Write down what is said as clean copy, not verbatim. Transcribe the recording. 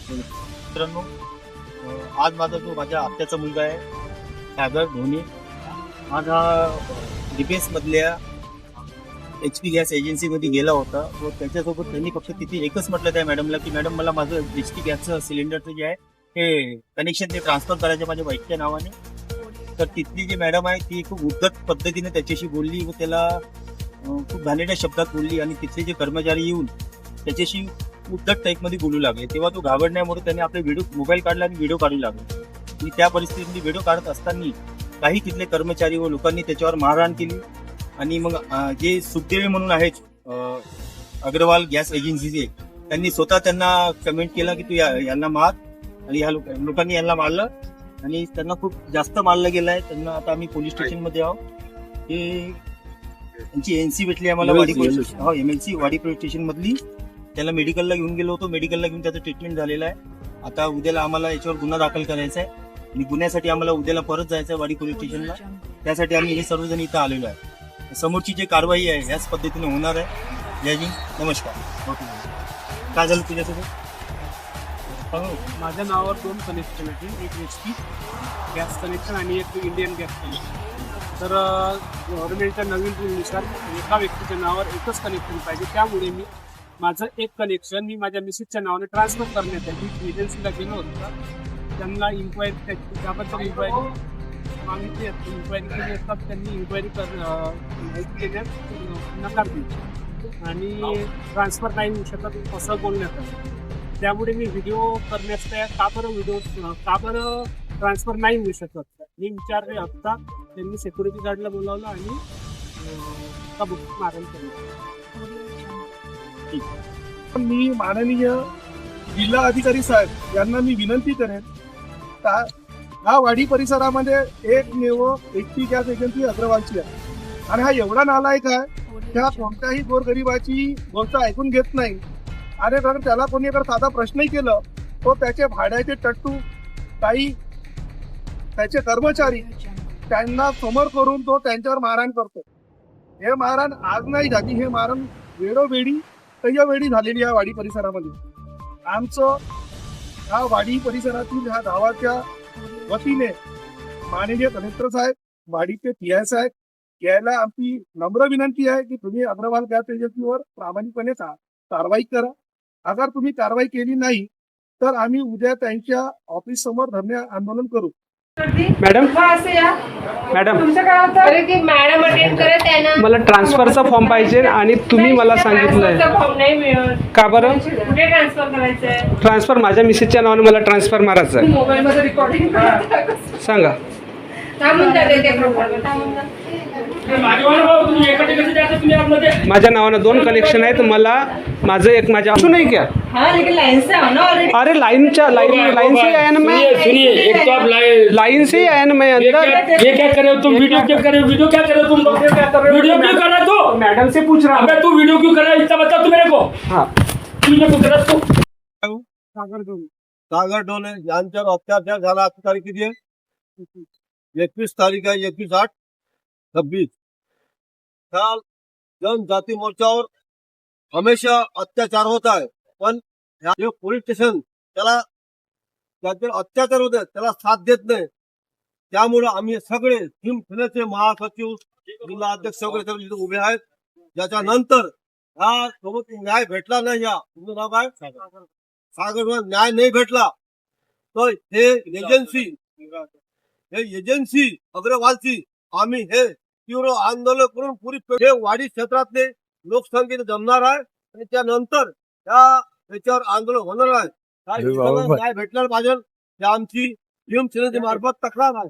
मित्रांनो, आज माझा जो माझ्या आत्याचा मुलगा आहे सागर धोनी, आज हा डिफेन्स मधल्या HP गॅस एजन्सीमध्ये गेला होता. तो त्याच्यासोबत त्यांनी फक्त तिथे एकच म्हटलं त्या मॅडमला की मॅडम मला माझं HP गॅसचं सिलेंडरचं जे आहे ते कनेक्शन ते ट्रान्सफर करायचं माझ्या वाईफच्या नावाने. तर तिथली जी मॅडम आहे ती खूप उद्धट पद्धतीने त्याच्याशी बोलली व त्याला खूप घाणेरड्या शब्दात बोलली आणि तिथले जे कर्मचारी येऊन त्याच्याशी उद्धट टाईपमध्ये बोलू लागले. तेव्हा तो घाबरण्यामुळे त्याने आपले मोबाईल काढला आणि व्हिडिओ काढू लागला. आणि त्या परिस्थितीमध्ये व्हिडिओ काढत असताना काही तिथले कर्मचारी व लोकांनी त्याच्यावर मारहाण केली. आणि मग जे सुखदेव म्हणून आहेत अग्रवाल गॅस एजन्सीचे, त्यांनी स्वतः त्यांना कमेंट केला की तू यांना मार. आणि ह्या लोकांनी यांना मारलं आणि त्यांना खूप जास्त मारलं गेलं आहे. त्यांना आता आम्ही पोलीस स्टेशनमध्ये आहोत. हे त्यांची NC भेटली आम्हाला वाडी MLC वाडी पोलीस स्टेशन मधली. त्याला मेडिकलला घेऊन गेलो होतो. मेडिकलला घेऊन त्याचं ट्रीटमेंट झालेलं आहे. आता उद्याला आम्हाला याच्यावर गुन्हा दाखल करायचा आहे आणि गुन्ह्यासाठी आम्हाला उद्याला परत जायचं आहे वाडी पोलीस स्टेशनला. त्यासाठी आम्ही हे सर्वजण इथं आलेलो आहे. समोरची जी कारवाई आहे याच पद्धतीने होणार आहे. जय हिंद, नमस्कार. काय झालं तुझ्यासोबत? माझ्या नावावर 2 कनेक्शन आहे, एक HP गॅस कनेक्शन आणि एक इंडियन गॅस कनेक्शन. तर गव्हर्नमेंटच्या नवीन रूलनुसार एका व्यक्तीच्या नावावर एकच कनेक्शन पाहिजे. त्यामुळे मी माझं एक कनेक्शन मी माझ्या मिसेसच्या नावाने ट्रान्सफर करण्यात आहे. मी एजन्सीला गेलो होतो, त्यांना इन्क्वायरी त्याबद्दल इन्क्वायरी मागितली. इन्क्वायरी केली असतात त्यांनी इन्क्वायरी माहिती देण्यात नकार दिली आणि ट्रान्सफर नाही होऊ शकत असं बोलण्यात आलं. त्यामुळे मी व्हिडिओ करण्यात का बरं ट्रान्सफर नाही होऊ शकत मी विचारले असता त्यांनी सिक्युरिटी गार्डला बोलावलं आणि मारण केलं. मी माननीय जिल्हा अधिकारी साहेब यांना मी विनंती करेन का हा वाडी परिसरामध्ये एकमेव HP गॅस एजन्सी अग्रवालची आहे आणि हा एवढा नालायक आहे त्या कोणत्याही गोरगरिबाची गोष्ट ऐकून घेत नाही. आणि जर त्याला कोणी अगर साधा प्रश्नही केलं तो त्याचे भाड्याचे टट्टू काही त्याचे कर्मचारी त्यांना समोर करून तो त्यांच्यावर मारहाण करतो. हे मारहाण आज नाही झाली, हे मारहाण वेळोवेळी वेळी झालेली आहे वाडी परिसरामध्ये. आमचं ह्या वाडी परिसरातील ह्या गावाच्या वतीने माननीय कलेक्टर साहेब, वाडीचे PI साहेब यायला आमची नम्र विनंती आहे की तुम्ही अग्रवाल गॅस एजन्सीवर प्रामाणिकपणे कारवाई करा. अगर तुम्ही कारवाई केली नाही तर आम्ही उद्या त्यांच्या ऑफिस समोर धरणे आंदोलन करू. मॅडम मॅडम मॅडम अटेंड करत आहे ना. मला ट्रान्सफरचा फॉर्म पाहिजे आणि तुम्ही मला सांगितलंय का बरं कुठे ट्रान्सफर करायचंय? ट्रान्सफर माझ्या मिसेसच्या नावाने मला ट्रान्सफर मारायचं आहे. मोबाईल मध्ये रेकॉर्डिंग सांगा. थांबून जाते ते प्रॉब्लेम थांबून माझ्या नावानं 2 कनेक्शन आहेत. मला माझं एक माझ्या असू नहीं क्या? हाँ लेकिन लाइन से आओ ना ऑलरेडी. अरे लाइन से आया ना मैं. सुनिए, एक तो आप लाइन से आया ना मैं अंदर. ये क्या कर रहे हो तुम? वीडियो क्यों कर रहे हो? वीडियो क्या कर रहे हो तुम लोग? वीडियो क्यों कर रहे हो तू? मैडम से पूछ रहा हूँ. अबे तू वीडियो क्यों कर रहा है इतना बता तू मेरे को. हाँ वीडियो क्यों कर रहा है तू? सागर डोले यांच्यावर अत्याचार झाला. आजची तारीख किती आहे? 21 तारीख आहे. 21/8/26. काल जनजाती मोर्चावर हमेशा अत्याचार होत आहे, पण हे पोलीस स्टेशन त्याला त्याचे अत्याचार होत आहेत त्याला साथ देत नाही. त्यामुळे आम्ही सगळे हिमसेनेचे महासचिव, जिल्हा अध्यक्ष वगैरे सगळे इथे उभे आहेत. ज्याच्यानंतर ह्या सोबत न्याय भेटला नाही, या तुमचं नाव काय? सागर न्याय नाही भेटला तर हे एजन्सी अग्रवालची आम्ही हे तीव्र आंदोलन करून पुरी वाडी क्षेत्रातले लोकसंख्येने जमणार आहे आणि त्यानंतर याच्यावर आंदोलन होणार आहे. न्याय भेटणार पाहिजे, आमची शिवसेनेच्या मार्फत तक्रार आहे.